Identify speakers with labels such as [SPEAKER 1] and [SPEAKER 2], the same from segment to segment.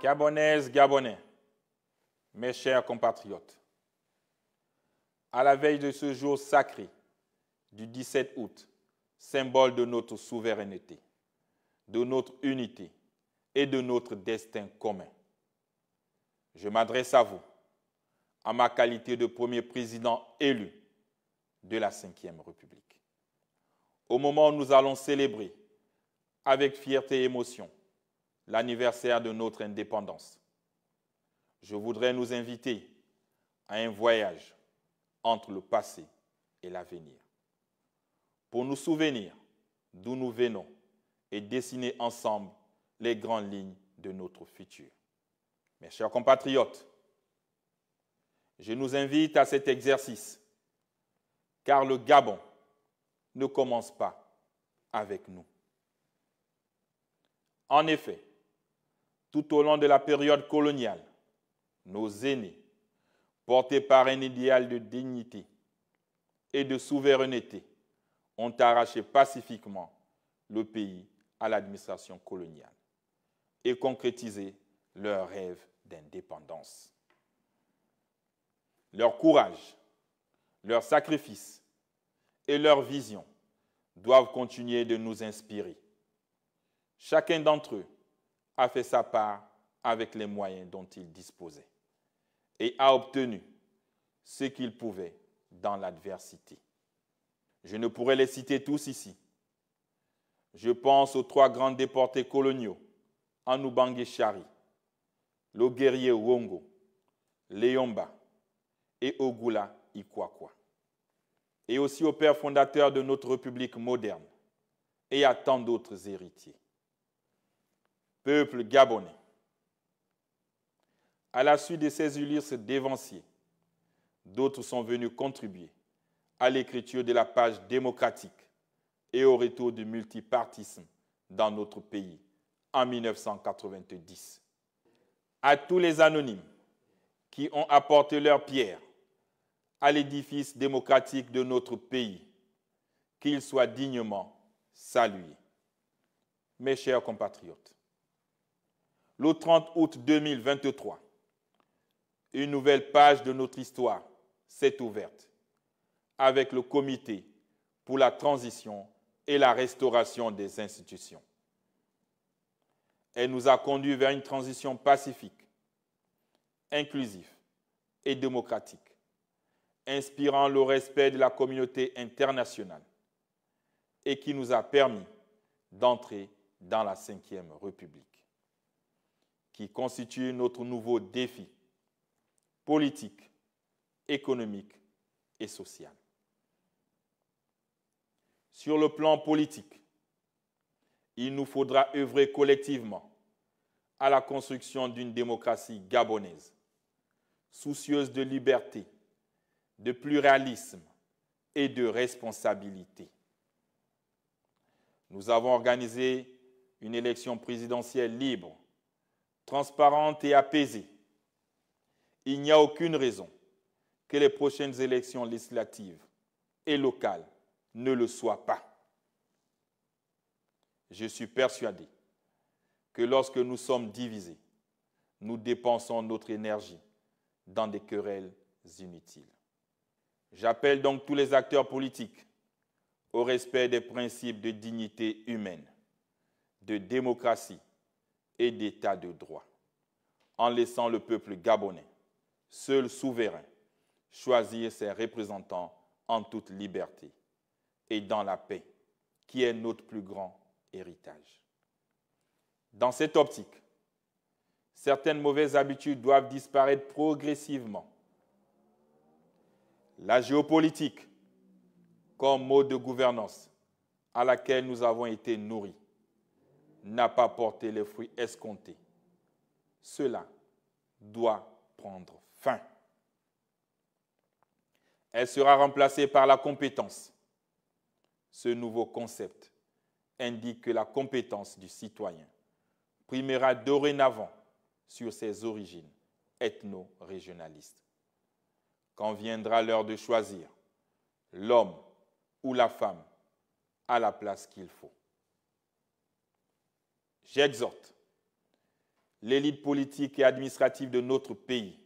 [SPEAKER 1] Gabonaises, Gabonais, mes chers compatriotes, à la veille de ce jour sacré du 17 août, symbole de notre souveraineté, de notre unité et de notre destin commun, je m'adresse à vous, à ma qualité de premier président élu de la Ve République. Au moment où nous allons célébrer avec fierté et émotion l'anniversaire de notre indépendance, je voudrais nous inviter à un voyage entre le passé et l'avenir, pour nous souvenir d'où nous venons et dessiner ensemble les grandes lignes de notre futur. Mes chers compatriotes, je nous invite à cet exercice, car le Gabon ne commence pas avec nous. En effet, tout au long de la période coloniale, nos aînés, portés par un idéal de dignité et de souveraineté, ont arraché pacifiquement le pays à l'administration coloniale et concrétisé leur rêve d'indépendance. Leur courage, leur sacrifice et leur vision doivent continuer de nous inspirer. Chacun d'entre eux a fait sa part avec les moyens dont il disposait et a obtenu ce qu'il pouvait dans l'adversité. Je ne pourrais les citer tous ici. Je pense aux 3 grands déportés coloniaux, Anoubangui Chari, le guerrier Wongo, Léomba et Ogula Ikwakwa, et aussi au père fondateur de notre République moderne et à tant d'autres héritiers. Peuple gabonais, à la suite de ces Ulysses dévanciers, d'autres sont venus contribuer à l'écriture de la page démocratique et au retour du multipartisme dans notre pays en 1990. À tous les anonymes qui ont apporté leur pierre à l'édifice démocratique de notre pays, qu'ils soient dignement salués. Mes chers compatriotes, le 30 août 2023, une nouvelle page de notre histoire s'est ouverte avec le Comité pour la transition et la restauration des institutions. Elle nous a conduits vers une transition pacifique, inclusive et démocratique, inspirant le respect de la communauté internationale et qui nous a permis d'entrer dans la Ve République, qui constitue notre nouveau défi politique, économique et social. Sur le plan politique, il nous faudra œuvrer collectivement à la construction d'une démocratie gabonaise, soucieuse de liberté, de pluralisme et de responsabilité. Nous avons organisé une élection présidentielle libre, transparente et apaisée. Il n'y a aucune raison que les prochaines élections législatives et locales ne le soient pas. Je suis persuadé que lorsque nous sommes divisés, nous dépensons notre énergie dans des querelles inutiles. J'appelle donc tous les acteurs politiques au respect des principes de dignité humaine, de démocratie et d'état de droit, en laissant le peuple gabonais, seul souverain, choisir ses représentants en toute liberté et dans la paix, qui est notre plus grand héritage. Dans cette optique, certaines mauvaises habitudes doivent disparaître progressivement. La géopolitique, comme mode de gouvernance à laquelle nous avons été nourris, n'a pas porté les fruits escomptés. Cela doit prendre fin. Elle sera remplacée par la compétence. Ce nouveau concept indique que la compétence du citoyen primera dorénavant sur ses origines ethno-régionalistes. Quand viendra l'heure de choisir, l'homme ou la femme à la place qu'il faut. J'exhorte l'élite politique et administrative de notre pays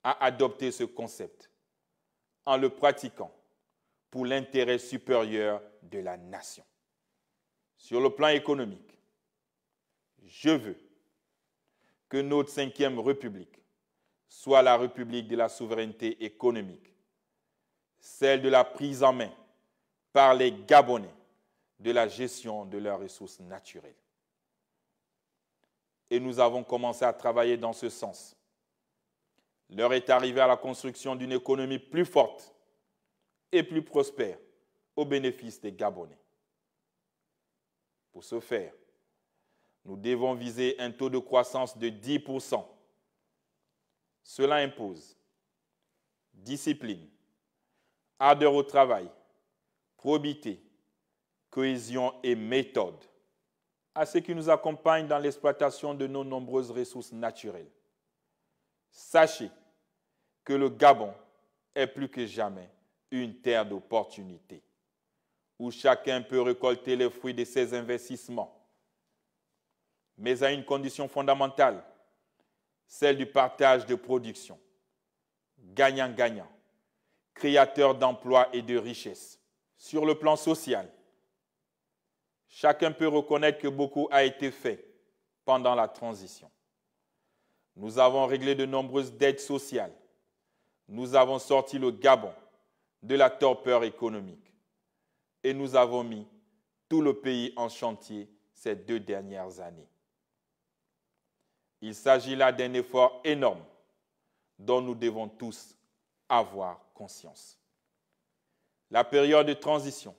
[SPEAKER 1] a adopté ce concept en le pratiquant pour l'intérêt supérieur de la nation. Sur le plan économique, je veux que notre 5e République soit la République de la souveraineté économique, celle de la prise en main par les Gabonais de la gestion de leurs ressources naturelles. Et nous avons commencé à travailler dans ce sens. L'heure est arrivée à la construction d'une économie plus forte et plus prospère au bénéfice des Gabonais. Pour ce faire, nous devons viser un taux de croissance de 10%. Cela impose discipline, ardeur au travail, probité, cohésion et méthode à ceux qui nous accompagnent dans l'exploitation de nos nombreuses ressources naturelles. Sachez que le Gabon est plus que jamais une terre d'opportunités, où chacun peut récolter les fruits de ses investissements, mais à une condition fondamentale, celle du partage de production, gagnant-gagnant, créateur d'emplois et de richesses. Sur le plan social, chacun peut reconnaître que beaucoup a été fait pendant la transition. Nous avons réglé de nombreuses dettes sociales. Nous avons sorti le Gabon de la torpeur économique. Et nous avons mis tout le pays en chantier ces 2 dernières années. Il s'agit là d'un effort énorme dont nous devons tous avoir conscience. La période de transition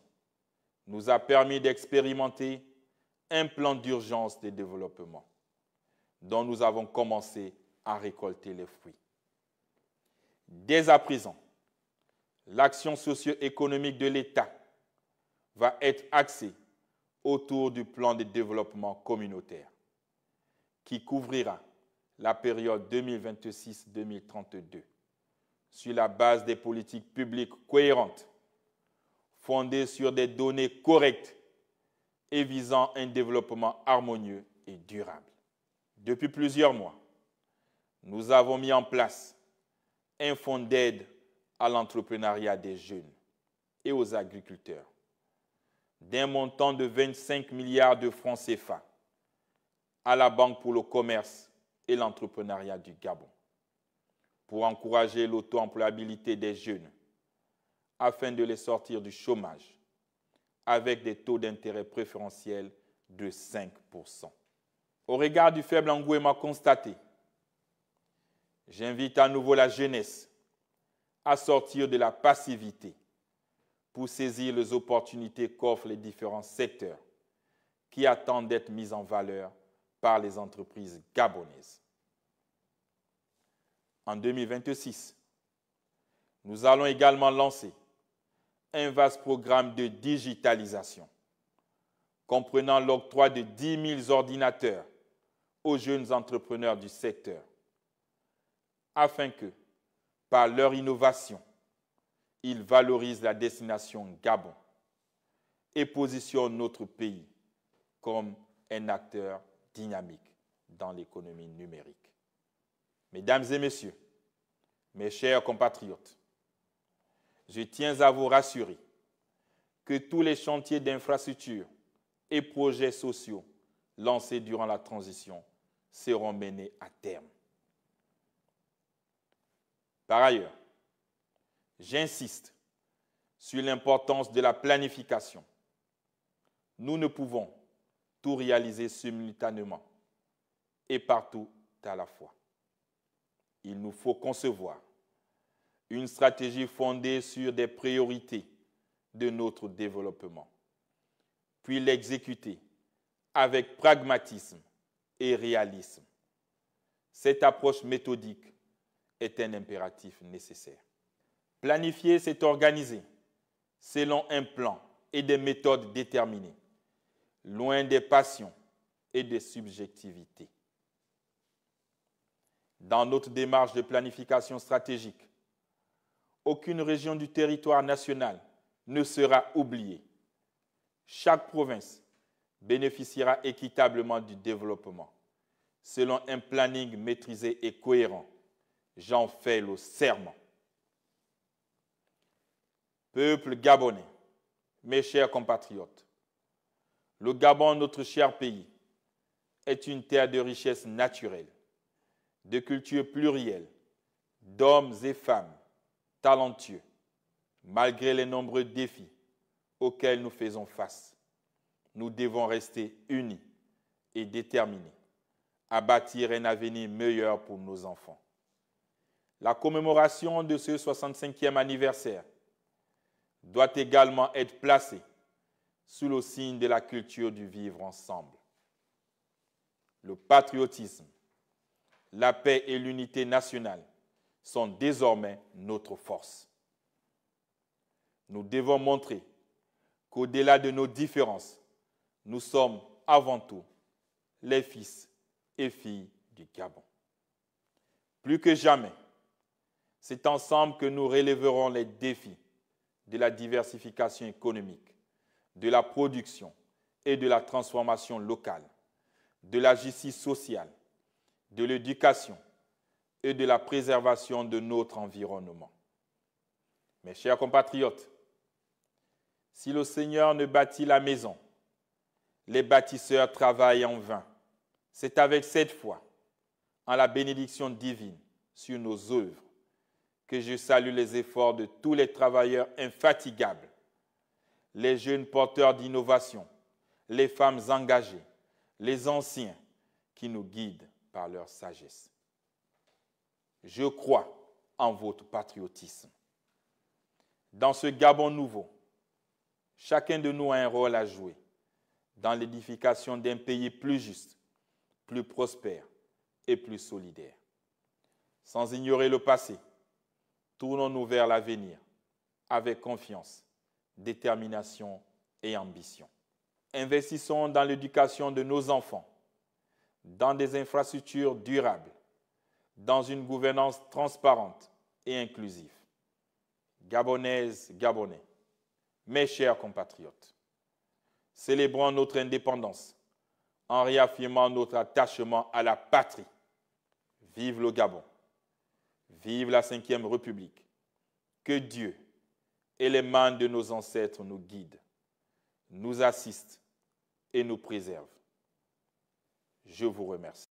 [SPEAKER 1] nous a permis d'expérimenter un plan d'urgence de développement dont nous avons commencé à récolter les fruits. Dès à présent, l'action socio-économique de l'État va être axée autour du plan de développement communautaire qui couvrira la période 2026-2032 sur la base des politiques publiques cohérentes, fondées sur des données correctes et visant un développement harmonieux et durable. Depuis plusieurs mois, nous avons mis en place un fonds d'aide à l'entrepreneuriat des jeunes et aux agriculteurs d'un montant de 25 milliards de francs CFA à la Banque pour le commerce et l'entrepreneuriat du Gabon pour encourager l'auto-employabilité des jeunes afin de les sortir du chômage avec des taux d'intérêt préférentiels de 5%. Au regard du faible engouement constaté, j'invite à nouveau la jeunesse à sortir de la passivité pour saisir les opportunités qu'offrent les différents secteurs qui attendent d'être mis en valeur par les entreprises gabonaises. En 2026, nous allons également lancer un vaste programme de digitalisation comprenant l'octroi de 10 000 ordinateurs aux jeunes entrepreneurs du secteur afin que, par leur innovation, ils valorisent la destination Gabon et positionnent notre pays comme un acteur dynamique dans l'économie numérique. Mesdames et messieurs, mes chers compatriotes, je tiens à vous rassurer que tous les chantiers d'infrastructures et projets sociaux lancés durant la transition seront menés à terme. Par ailleurs, j'insiste sur l'importance de la planification. Nous ne pouvons tout réaliser simultanément et partout à la fois. Il nous faut concevoir une stratégie fondée sur des priorités de notre développement, puis l'exécuter avec pragmatisme et réalisme. Cette approche méthodique est un impératif nécessaire. Planifier, c'est organiser selon un plan et des méthodes déterminées, loin des passions et des subjectivités. Dans notre démarche de planification stratégique, aucune région du territoire national ne sera oubliée. Chaque province bénéficiera équitablement du développement, selon un planning maîtrisé et cohérent. J'en fais le serment. Peuple gabonais, mes chers compatriotes, le Gabon, notre cher pays, est une terre de richesse naturelle, de culture plurielle, d'hommes et femmes talentueux, malgré les nombreux défis auxquels nous faisons face. Nous devons rester unis et déterminés à bâtir un avenir meilleur pour nos enfants. La commémoration de ce 65e anniversaire doit également être placée sous le signe de la culture du vivre ensemble. Le patriotisme, la paix et l'unité nationale sont désormais notre force. Nous devons montrer qu'au-delà de nos différences, nous sommes avant tout les fils et filles du Gabon. Plus que jamais, c'est ensemble que nous relèverons les défis de la diversification économique, de la production et de la transformation locale, de la justice sociale, de l'éducation et de la préservation de notre environnement. Mes chers compatriotes, si le Seigneur ne bâtit la maison, les bâtisseurs travaillent en vain. C'est avec cette foi, en la bénédiction divine sur nos œuvres, que je salue les efforts de tous les travailleurs infatigables, les jeunes porteurs d'innovation, les femmes engagées, les anciens qui nous guident par leur sagesse. Je crois en votre patriotisme. Dans ce Gabon nouveau, chacun de nous a un rôle à jouer dans l'édification d'un pays plus juste, plus prospère et plus solidaire. Sans ignorer le passé, tournons-nous vers l'avenir avec confiance, détermination et ambition. Investissons dans l'éducation de nos enfants, dans des infrastructures durables, dans une gouvernance transparente et inclusive. Gabonaises, Gabonais, mes chers compatriotes, célébrons notre indépendance en réaffirmant notre attachement à la patrie. Vive le Gabon, vive la Ve République, que Dieu et les mains de nos ancêtres nous guident, nous assistent et nous préservent. Je vous remercie.